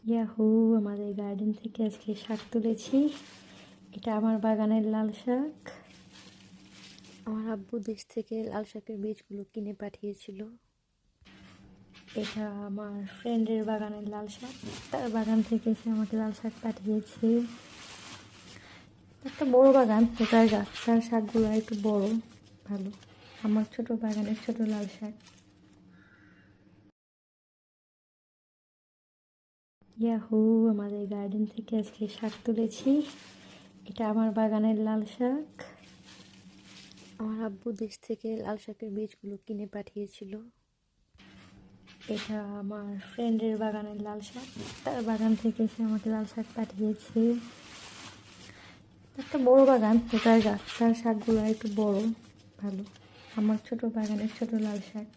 Yahoo! আমাদের garden থেকে আজকে শাক তুলেছি। এটা আমার বাগানের লাল শাক। আমার আব্বু দেশ থেকে লাল শাকের বীজগুলো কিনে পাঠিয়েছিল। এটা আমার ফ্রেন্ডের বাগানের লাল শাক। তার বাগান থেকে সে আমাকে লাল শাক পাঠিয়েছে। একটা বড় বাগান, এটার গাছ, তার শাকগুলো একটু বড়, ভালো। আমার ছোট বাগানের ছোট লাল শাক। ইয়াহু! আমাদের গার্ডেন থেকে আজকে শাক তুলেছি। এটা আমার বাগানের লাল শাক। আমার আব্বু দেশ থেকে লাল শাকের বীজগুলো কিনে পাঠিয়েছিল। এটা আমার ফ্রেন্ডের বাগানের লাল শাক। তার বাগান থেকে সে আমাকে লাল শাক পাঠিয়েছে। একটা বড় বাগান, এটার গাছ, তার শাকগুলো একটু বড়, ভালো। আমার ছোট বাগানের ছোট লাল শাক।